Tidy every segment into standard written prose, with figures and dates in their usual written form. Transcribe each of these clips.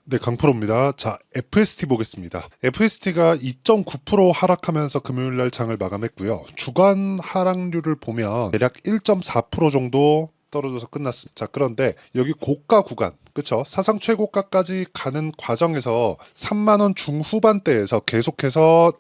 네, 강프로입니다. 자, FST 보겠습니다. FST가 2.9% 하락하면서 금요일 날 장을 마감했고요. 주간 하락률을 보면 대략 1.4% 정도 떨어져서 끝났습니다. 자, 그런데 여기 고가 구간, 그쵸? 사상 최고가까지 가는 과정에서 3만 원 중후반대에서 계속해서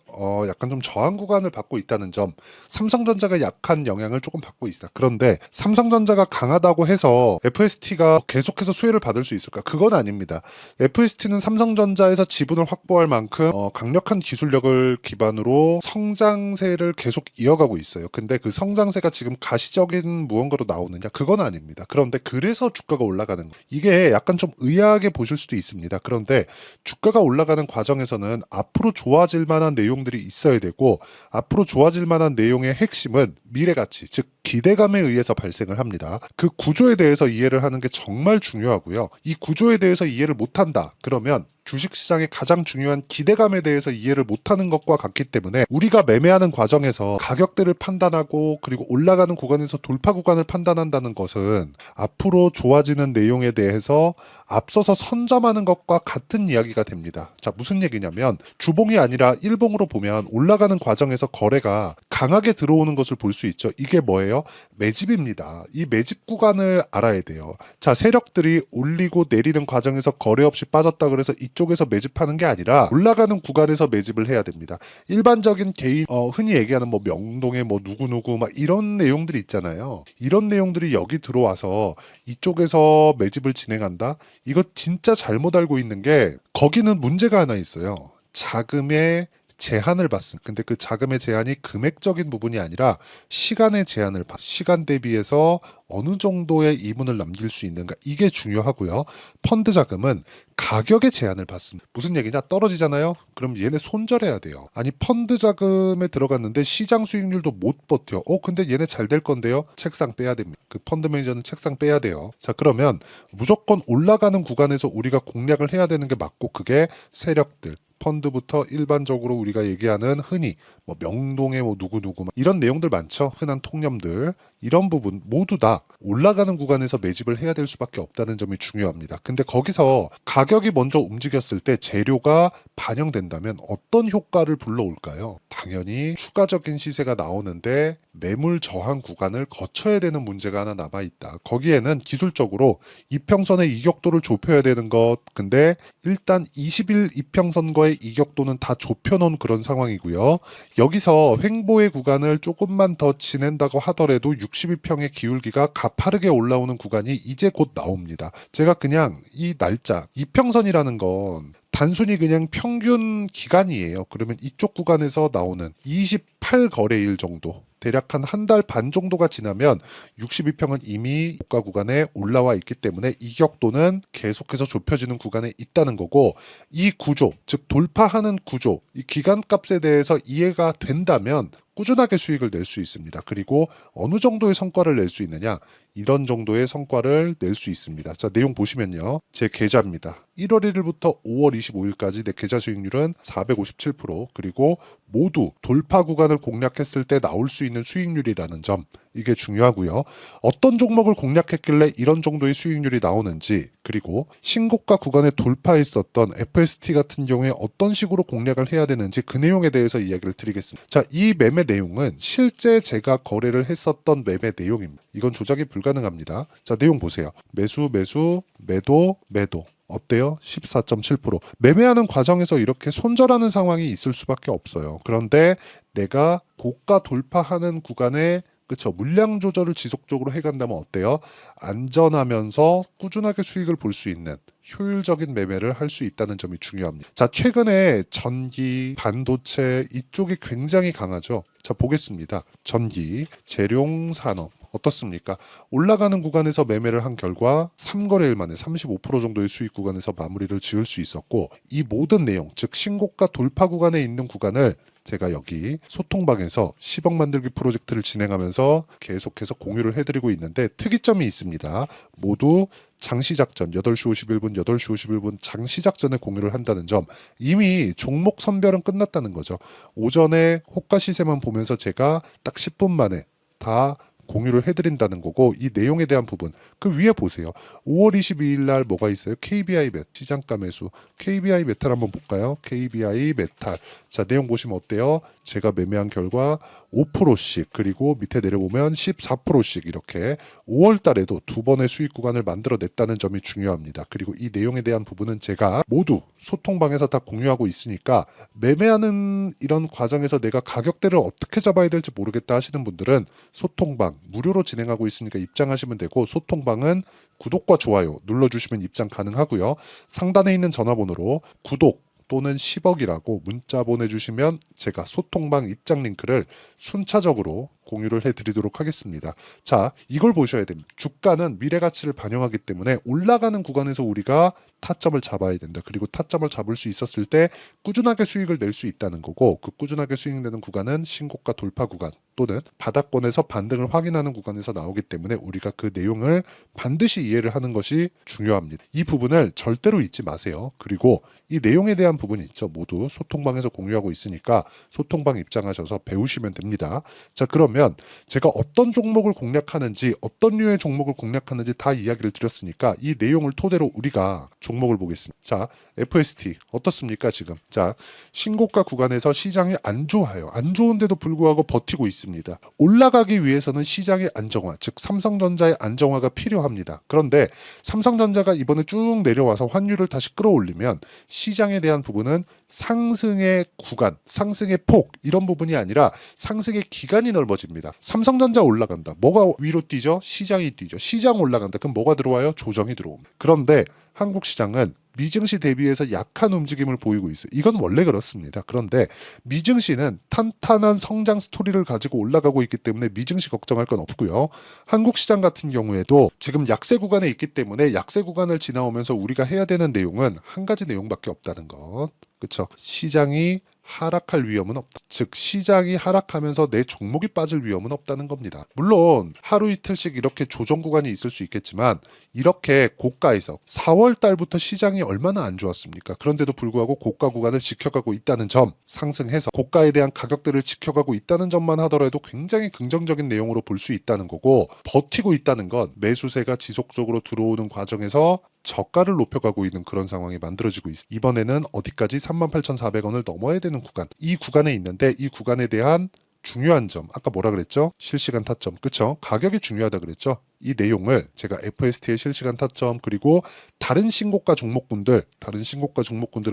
약간 좀 저항 구간을 받고 있다는 점, 삼성전자가 약한 영향을 조금 받고 있다. 그런데 삼성전자가 강하다고 해서 FST가 계속해서 수혜를 받을 수 있을까? 그건 아닙니다. FST는 삼성전자에서 지분을 확보할 만큼 강력한 기술력을 기반으로 성장세를 계속 이어가고 있어요. 근데 그 성장세가 지금 가시적인 무언가로 나오느냐? 그건 아닙니다. 그런데 그래서 주가가 올라가는 거예요. 이게 약간 좀 의아하게 보실 수도 있습니다. 그런데 주가가 올라가는 과정에서는 앞으로 좋아질 만한 내용들이 있어야 되고, 앞으로 좋아질 만한 내용의 핵심은 미래가치, 즉 기대감에 의해서 발생을 합니다. 그 구조에 대해서 이해를 하는 게 정말 중요하고요. 이 구조에 대해서 이해를 못한다. 그러면 주식시장의 가장 중요한 기대감에 대해서 이해를 못하는 것과 같기 때문에 우리가 매매하는 과정에서 가격대를 판단하고 그리고 올라가는 구간에서 돌파 구간을 판단한다는 것은 앞으로 좋아지는 내용에 대해서 앞서서 선점하는 것과 같은 이야기가 됩니다. 자, 무슨 얘기냐면 주봉이 아니라 일봉으로 보면 올라가는 과정에서 거래가 강하게 들어오는 것을 볼 수 있죠. 이게 뭐예요? 매집입니다. 이 매집 구간을 알아야 돼요. 자, 세력들이 올리고 내리는 과정에서 거래 없이 빠졌다 그래서 이쪽에서 매집하는 게 아니라 올라가는 구간에서 매집을 해야 됩니다. 일반적인 개인 흔히 얘기하는 뭐 명동의 뭐 누구누구 막 이런 내용들이 있잖아요. 이런 내용들이 여기 들어와서 이쪽에서 매집을 진행한다? 이거 진짜 잘못 알고 있는 게 거기는 문제가 하나 있어요. 자금의 제한을 받습니다. 근데 그 자금의 제한이 금액적인 부분이 아니라 시간의 제한을 시간 대비해서 어느 정도의 이문을 남길 수 있는가, 이게 중요하고요. 펀드 자금은 가격의 제한을 받습니다. 무슨 얘기냐? 떨어지잖아요. 그럼 얘네 손절해야 돼요. 아니, 펀드 자금에 들어갔는데 시장 수익률도 못 버텨. 근데 얘네 잘 될 건데요. 책상 빼야 됩니다. 그 펀드 매니저는 책상 빼야 돼요. 자, 그러면 무조건 올라가는 구간에서 우리가 공략을 해야 되는 게 맞고, 그게 세력들, 펀드부터 일반적으로 우리가 얘기하는 흔히 뭐 명동의 뭐 누구누구 이런 내용들 많죠. 흔한 통념들. 이런 부분 모두 다 올라가는 구간에서 매집을 해야 될 수밖에 없다는 점이 중요합니다. 근데 거기서 가격이 먼저 움직였을 때 재료가 반영된다면 어떤 효과를 불러올까요? 당연히 추가적인 시세가 나오는데 매물 저항 구간을 거쳐야 되는 문제가 하나 남아있다. 거기에는 기술적으로 이평선의 이격도를 좁혀야 되는 것, 근데 일단 20일 이평선과의 이격도는 다 좁혀놓은 그런 상황이고요. 여기서 횡보의 구간을 조금만 더 지낸다고 하더라도 62평의 기울기가 가파르게 올라오는 구간이 이제 곧 나옵니다. 제가 그냥 이 날짜, 이평선이라는 건 단순히 그냥 평균 기간이에요. 그러면 이쪽 구간에서 나오는 28거래일 정도, 대략 한 달 반 정도가 지나면 62평은 이미 고가 구간에 올라와 있기 때문에 이격도는 계속해서 좁혀지는 구간에 있다는 거고, 이 구조, 즉 돌파하는 구조, 이 기간값에 대해서 이해가 된다면 꾸준하게 수익을 낼 수 있습니다. 그리고 어느 정도의 성과를 낼 수 있느냐? 이런 정도의 성과를 낼 수 있습니다. 자, 내용 보시면요. 제 계좌입니다. 1월 1일부터 5월 25일까지 내 계좌 수익률은 457%, 그리고 모두 돌파 구간을 공략했을 때 나올 수 있는 수익률이라는 점, 이게 중요하고요. 어떤 종목을 공략했길래 이런 정도의 수익률이 나오는지, 그리고 신고가 구간에 돌파했었던 FST 같은 경우에 어떤 식으로 공략을 해야 되는지, 그 내용에 대해서 이야기를 드리겠습니다. 자, 이 매매 내용은 실제 제가 거래를 했었던 매매 내용입니다. 이건 조작이 불가능합니다. 자, 내용 보세요. 매수, 매수, 매도, 매도. 어때요? 14.7%. 매매하는 과정에서 이렇게 손절하는 상황이 있을 수밖에 없어요. 그런데 내가 고가 돌파하는 구간에, 그쵸, 물량 조절을 지속적으로 해간다면 어때요? 안전하면서 꾸준하게 수익을 볼 수 있는 효율적인 매매를 할 수 있다는 점이 중요합니다. 자, 최근에 전기, 반도체 이쪽이 굉장히 강하죠. 자, 보겠습니다. 전기, 재룡산업 어떻습니까? 올라가는 구간에서 매매를 한 결과 3거래일 만에 35% 정도의 수익 구간에서 마무리를 지을 수 있었고, 이 모든 내용, 즉 신고가 돌파 구간에 있는 구간을 제가 여기 소통방에서 10억 만들기 프로젝트를 진행하면서 계속해서 공유를 해드리고 있는데, 특이점이 있습니다. 모두 장시작전 8시 51분, 8시 51분 장시작전에 공유를 한다는 점, 이미 종목 선별은 끝났다는 거죠. 오전에 호가 시세만 보면서 제가 딱 10분 만에 다 공유를 해드린다는 거고, 이 내용에 대한 부분 그 위에 보세요. 5월 22일 날 뭐가 있어요? KBI 시장가 매수. KBI 메탈 한번 볼까요? KBI 메탈. 자, 내용 보시면 어때요? 제가 매매한 결과 5%씩, 그리고 밑에 내려보면 14%씩 이렇게 5월 달에도 두 번의 수익 구간을 만들어냈다는 점이 중요합니다. 그리고 이 내용에 대한 부분은 제가 모두 소통방에서 다 공유하고 있으니까, 매매하는 이런 과정에서 내가 가격대를 어떻게 잡아야 될지 모르겠다 하시는 분들은 소통방 무료로 진행하고 있으니까 입장하시면 되고, 소통방은 구독과 좋아요 눌러주시면 입장 가능하고요. 상단에 있는 전화번호로 구독 또는 10억이라고 문자 보내주시면 제가 소통방 입장 링크를 순차적으로 공유를 해드리도록 하겠습니다. 자, 이걸 보셔야 됩니다. 주가는 미래 가치를 반영하기 때문에 올라가는 구간에서 우리가 타점을 잡아야 된다. 그리고 타점을 잡을 수 있었을 때 꾸준하게 수익을 낼 수 있다는 거고, 그 꾸준하게 수익 내는 구간은 신고가 돌파 구간 또는 바닥권에서 반등을 확인하는 구간에서 나오기 때문에 우리가 그 내용을 반드시 이해를 하는 것이 중요합니다. 이 부분을 절대로 잊지 마세요. 그리고 이 내용에 대한 부분이 있죠. 모두 소통방에서 공유하고 있으니까 소통방 입장하셔서 배우시면 됩니다. 자, 그러면 제가 어떤 종목을 공략하는지, 어떤 류의 종목을 공략하는지 다 이야기를 드렸으니까 이 내용을 토대로 우리가 종목을 보겠습니다. 자, FST 어떻습니까 지금? 자, 신고가 구간에서 시장이 안 좋아요. 안 좋은데도 불구하고 버티고 있습니다. 올라가기 위해서는 시장의 안정화, 즉 삼성전자의 안정화가 필요합니다. 그런데 삼성전자가 이번에 쭉 내려와서 환율을 다시 끌어올리면 시장에 대한 부분은 상승의 구간, 상승의 폭 이런 부분이 아니라 상승의 기간이 넓어집니다. 삼성전자 올라간다. 뭐가 위로 뛰죠? 시장이 뛰죠. 시장 올라간다. 그럼 뭐가 들어와요? 조정이 들어옵니다. 그런데 한국 시장은 미증시 대비해서 약한 움직임을 보이고 있어요. 이건 원래 그렇습니다. 그런데 미증시는 탄탄한 성장 스토리를 가지고 올라가고 있기 때문에 미증시 걱정할 건 없고요. 한국 시장 같은 경우에도 지금 약세 구간에 있기 때문에 약세 구간을 지나오면서 우리가 해야 되는 내용은 한 가지 내용밖에 없다는 것. 그렇죠? 시장이 하락할 위험은 없다. 즉 시장이 하락하면서 내 종목이 빠질 위험은 없다는 겁니다. 물론 하루 이틀씩 이렇게 조정 구간이 있을 수 있겠지만, 이렇게 고가에서 4월 달부터 시장이 얼마나 안 좋았습니까? 그런데도 불구하고 고가 구간을 지켜가고 있다는 점, 상승해서 고가에 대한 가격대를 지켜가고 있다는 점만 하더라도 굉장히 긍정적인 내용으로 볼 수 있다는 거고, 버티고 있다는 건 매수세가 지속적으로 들어오는 과정에서 저가를 높여가고 있는 그런 상황이 만들어지고 있습니다. 이번에는 어디까지? 38,400원을 넘어야 되는 구간, 이 구간에 있는데, 이 구간에 대한 중요한 점, 아까 뭐라 그랬죠? 실시간 타점, 그쵸? 가격이 중요하다 그랬죠? 이 내용을 제가 FST의 실시간 타점, 그리고 다른 신고가 종목군들에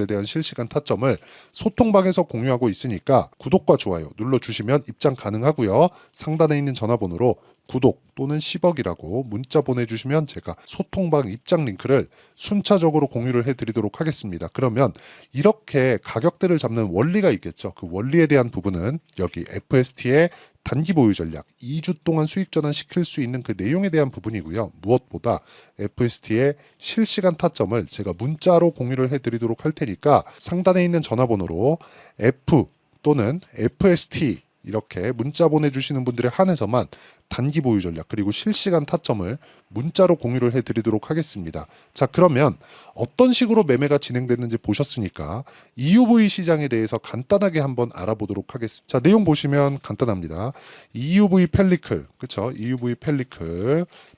대한 실시간 타점을 소통방에서 공유하고 있으니까 구독과 좋아요 눌러주시면 입장 가능하고요. 상단에 있는 전화번호로 구독 또는 10억이라고 문자 보내주시면 제가 소통방 입장 링크를 순차적으로 공유를 해드리도록 하겠습니다. 그러면 이렇게 가격대를 잡는 원리가 있겠죠. 그 원리에 대한 부분은 여기 FST의 단기 보유 전략 2주 동안 수익 전환 시킬 수 있는 그 내용에 대한 부분이고요. 무엇보다 FST의 실시간 타점을 제가 문자로 공유를 해드리도록 할 테니까 상단에 있는 전화번호로 F 또는 FST 이렇게 문자 보내주시는 분들에 한해서만 단기 보유 전략 그리고 실시간 타점을 문자로 공유를 해드리도록 하겠습니다. 자, 그러면 어떤 식으로 매매가 진행됐는지 보셨으니까 EUV 시장에 대해서 간단하게 한번 알아보도록 하겠습니다. 자, 내용 보시면 간단합니다. EUV 펠리클, 그렇죠? EUV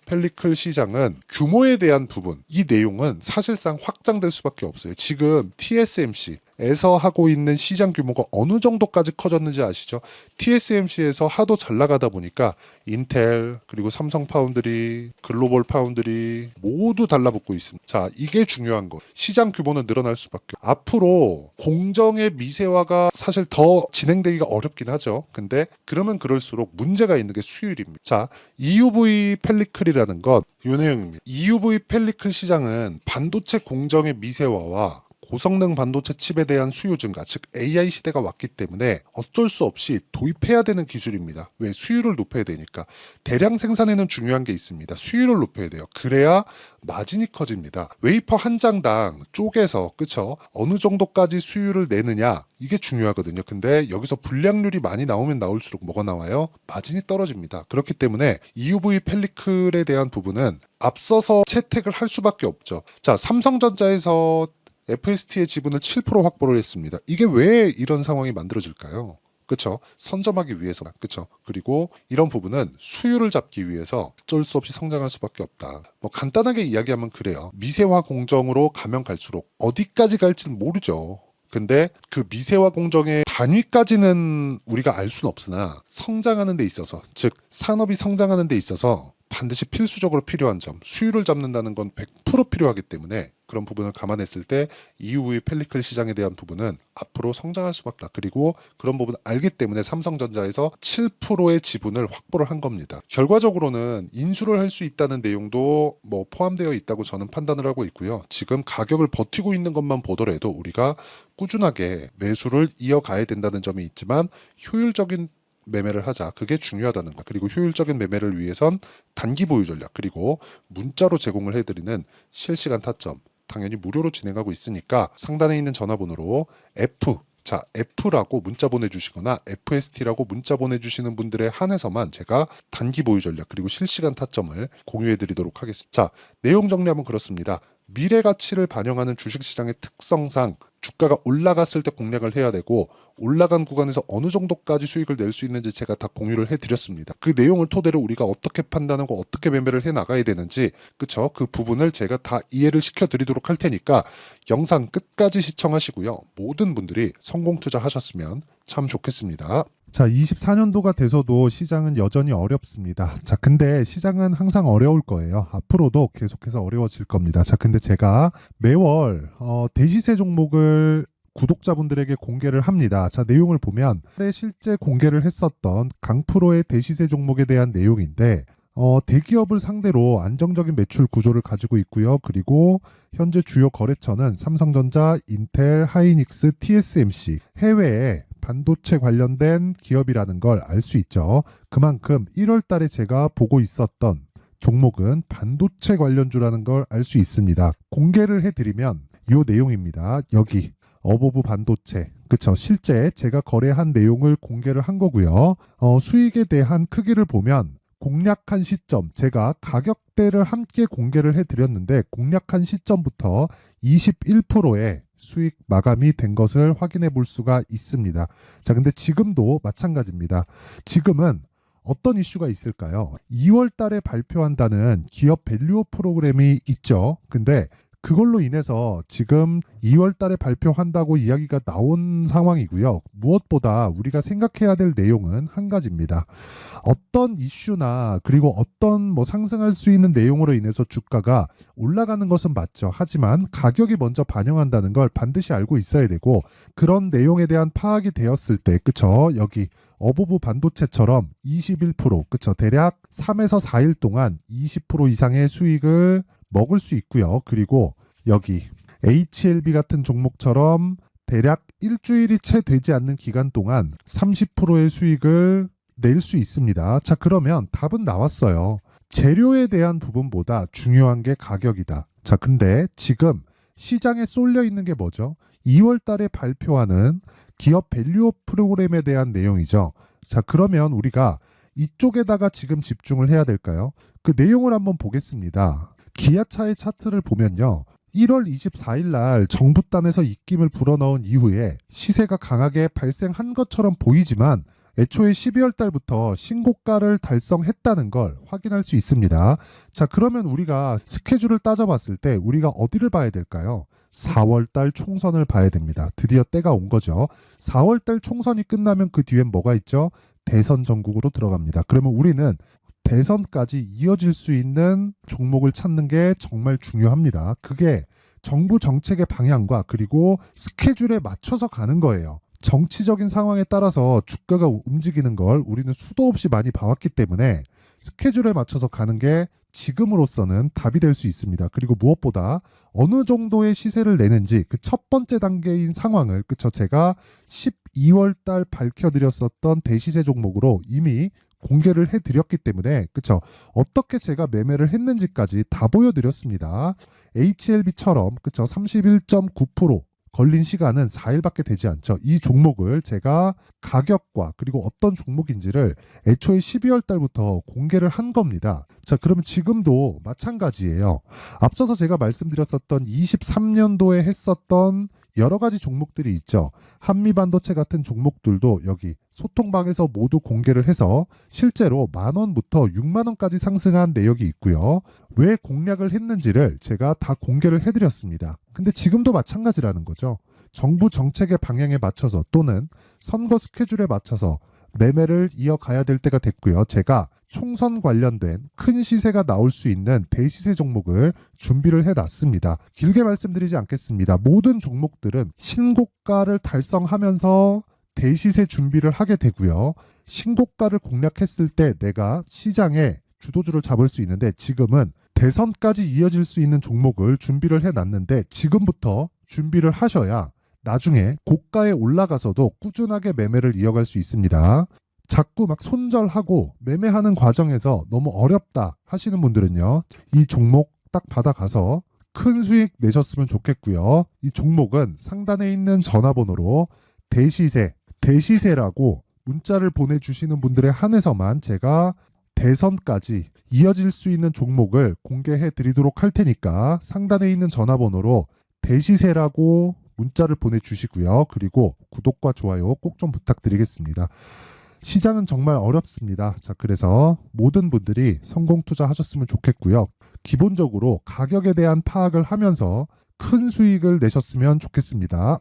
펠리클 시장은 규모에 대한 부분, 이 내용은 사실상 확장될 수밖에 없어요. 지금 TSMC에서 하고 있는 시장 규모가 어느 정도까지 커졌는지 아시죠? TSMC에서 하도 잘 나가다 보니까 인텔, 그리고 삼성 파운드리, 글로벌 파운드리 모두 달라붙고 있습니다. 자, 이게 중요한 거. 시장 규모는 늘어날 수밖에. 앞으로 공정의 미세화가 사실 더 진행되기가 어렵긴 하죠. 근데 그러면 그럴수록 문제가 있는 게 수율입니다. 자, EUV 펠리클이라는 건 이 내용입니다. EUV 펠리클 시장은 반도체 공정의 미세화와 고성능 반도체 칩에 대한 수요 증가, 즉 AI 시대가 왔기 때문에 어쩔 수 없이 도입해야 되는 기술입니다. 왜? 수율을 높여야 되니까. 대량 생산에는 중요한 게 있습니다. 수율을 높여야 돼요. 그래야 마진이 커집니다. 웨이퍼 한 장당 쪼개서, 그쵸? 어느 정도까지 수율을 내느냐, 이게 중요하거든요. 근데 여기서 불량률이 많이 나오면 나올수록 뭐가 나와요? 마진이 떨어집니다. 그렇기 때문에 EUV 펠리클에 대한 부분은 앞서서 채택을 할 수밖에 없죠. 자, 삼성전자에서 FST의 지분을 7% 확보를 했습니다. 이게 왜 이런 상황이 만들어질까요? 그쵸? 선점하기 위해서. 그쵸? 그리고 이런 부분은 수율을 잡기 위해서 어쩔 수 없이 성장할 수밖에 없다. 뭐 간단하게 이야기하면 그래요. 미세화 공정으로 가면 갈수록 어디까지 갈지는 모르죠. 근데 그 미세화 공정의 단위까지는 우리가 알 수는 없으나 성장하는 데 있어서, 즉 산업이 성장하는 데 있어서 반드시 필수적으로 필요한 점, 수율을 잡는다는 건 100% 필요하기 때문에 그런 부분을 감안했을 때 이후의 펠리클 시장에 대한 부분은 앞으로 성장할 수밖에 없다. 그리고 그런 부분을 알기 때문에 삼성전자에서 7%의 지분을 확보를 한 겁니다. 결과적으로는 인수를 할 수 있다는 내용도 뭐 포함되어 있다고 저는 판단을 하고 있고요. 지금 가격을 버티고 있는 것만 보더라도 우리가 꾸준하게 매수를 이어가야 된다는 점이 있지만 효율적인 매매를 하자. 그게 중요하다는 것. 그리고 효율적인 매매를 위해선 단기 보유 전략 그리고 문자로 제공을 해드리는 실시간 타점 당연히 무료로 진행하고 있으니까 상단에 있는 전화번호로 F라고 문자 보내주시거나 FST라고 문자 보내주시는 분들에 한해서만 제가 단기 보유 전략 그리고 실시간 타점을 공유해드리도록 하겠습니다. 자, 내용 정리하면 그렇습니다. 미래 가치를 반영하는 주식시장의 특성상 주가가 올라갔을 때 공략을 해야 되고 올라간 구간에서 어느 정도까지 수익을 낼 수 있는지 제가 다 공유를 해드렸습니다. 그 내용을 토대로 우리가 어떻게 판단하고 어떻게 매매를 해나가야 되는지 그쵸? 그 부분을 제가 다 이해를 시켜드리도록 할 테니까 영상 끝까지 시청하시고요. 모든 분들이 성공 투자하셨으면 참 좋겠습니다. 자, 24년도가 돼서도 시장은 여전히 어렵습니다. 자, 근데 시장은 항상 어려울 거예요. 앞으로도 계속해서 어려워질 겁니다. 자, 근데 제가 매월 대시세 종목을 구독자분들에게 공개를 합니다. 자, 내용을 보면 실제 공개를 했었던 강프로의 대시세 종목에 대한 내용인데 대기업을 상대로 안정적인 매출 구조를 가지고 있고요. 그리고 현재 주요 거래처는 삼성전자, 인텔, 하이닉스, TSMC, 해외에 반도체 관련된 기업이라는 걸 알 수 있죠. 그만큼 1월 달에 제가 보고 있었던 종목은 반도체 관련주라는 걸 알 수 있습니다. 공개를 해드리면 이 내용입니다. 여기 어보브 반도체, 그쵸? 실제 제가 거래한 내용을 공개를 한 거고요. 수익에 대한 크기를 보면 공략한 시점, 제가 가격대를 함께 공개를 해드렸는데 공략한 시점부터 21%의 수익 마감이 된 것을 확인해 볼 수가 있습니다. 자, 근데 지금도 마찬가지입니다. 지금은 어떤 이슈가 있을까요? 2월 달에 발표한다는 기업 밸류업 프로그램이 있죠. 근데 그걸로 인해서 지금 2월 달에 발표한다고 이야기가 나온 상황이고요. 무엇보다 우리가 생각해야 될 내용은 한 가지입니다. 어떤 이슈나 그리고 어떤 뭐 상승할 수 있는 내용으로 인해서 주가가 올라가는 것은 맞죠. 하지만 가격이 먼저 반영한다는 걸 반드시 알고 있어야 되고 그런 내용에 대한 파악이 되었을 때 그쵸? 여기 어보브 반도체처럼 21% 그쵸? 대략 3에서 4일 동안 20% 이상의 수익을 먹을 수 있고요. 그리고 여기 HLB 같은 종목처럼 대략 일주일이 채 되지 않는 기간 동안 30%의 수익을 낼 수 있습니다. 자, 그러면 답은 나왔어요. 재료에 대한 부분보다 중요한 게 가격이다. 자, 근데 지금 시장에 쏠려 있는 게 뭐죠? 2월 달에 발표하는 기업 밸류업 프로그램에 대한 내용이죠. 자, 그러면 우리가 이쪽에다가 지금 집중을 해야 될까요? 그 내용을 한번 보겠습니다. 기아차의 차트를 보면요. 1월 24일 날 정부단에서 입김을 불어넣은 이후에 시세가 강하게 발생한 것처럼 보이지만 애초에 12월 달부터 신고가를 달성했다는 걸 확인할 수 있습니다. 자, 그러면 우리가 스케줄을 따져봤을 때 우리가 어디를 봐야 될까요? 4월 달 총선을 봐야 됩니다. 드디어 때가 온 거죠. 4월 달 총선이 끝나면 그 뒤엔 뭐가 있죠? 대선 전국으로 들어갑니다. 그러면 우리는 대선까지 이어질 수 있는 종목을 찾는 게 정말 중요합니다. 그게 정부 정책의 방향과 그리고 스케줄에 맞춰서 가는 거예요. 정치적인 상황에 따라서 주가가 움직이는 걸 우리는 수도 없이 많이 봐왔기 때문에 스케줄에 맞춰서 가는 게 지금으로서는 답이 될 수 있습니다. 그리고 무엇보다 어느 정도의 시세를 내는지 그 첫 번째 단계인 상황을 그쵸 제가 12월 달 밝혀드렸었던 대시세 종목으로 이미 공개를 해드렸기 때문에 그쵸 어떻게 제가 매매를 했는지까지 다 보여드렸습니다. HLB처럼 그쵸 31.9% 걸린 시간은 4일밖에 되지 않죠. 이 종목을 제가 가격과 그리고 어떤 종목인지를 애초에 12월 달부터 공개를 한 겁니다. 자, 그러면 지금도 마찬가지예요. 앞서서 제가 말씀드렸었던 23년도에 했었던 여러 가지 종목들이 있죠. 한미반도체 같은 종목들도 여기 소통방에서 모두 공개를 해서 실제로 10,000원부터 60,000원까지 상승한 내역이 있고요. 왜 공략을 했는지를 제가 다 공개를 해드렸습니다. 근데 지금도 마찬가지라는 거죠. 정부 정책의 방향에 맞춰서 또는 선거 스케줄에 맞춰서 매매를 이어가야 될 때가 됐고요. 제가 총선 관련된 큰 시세가 나올 수 있는 대시세 종목을 준비를 해놨습니다. 길게 말씀드리지 않겠습니다. 모든 종목들은 신고가를 달성하면서 대시세 준비를 하게 되고요. 신고가를 공략했을 때 내가 시장에 주도주를 잡을 수 있는데 지금은 대선까지 이어질 수 있는 종목을 준비를 해놨는데 지금부터 준비를 하셔야 나중에 고가에 올라가서도 꾸준하게 매매를 이어갈 수 있습니다. 자꾸 막 손절하고 매매하는 과정에서 너무 어렵다 하시는 분들은요. 이 종목 딱 받아가서 큰 수익 내셨으면 좋겠고요. 이 종목은 상단에 있는 전화번호로 대시세라고 문자를 보내주시는 분들에 한해서만 제가 대선까지 이어질 수 있는 종목을 공개해 드리도록 할 테니까 상단에 있는 전화번호로 대시세라고 문자를 보내주시고요. 그리고 구독과 좋아요 꼭 좀 부탁드리겠습니다. 시장은 정말 어렵습니다. 자, 그래서 모든 분들이 성공 투자하셨으면 좋겠고요. 기본적으로 가격에 대한 파악을 하면서 큰 수익을 내셨으면 좋겠습니다.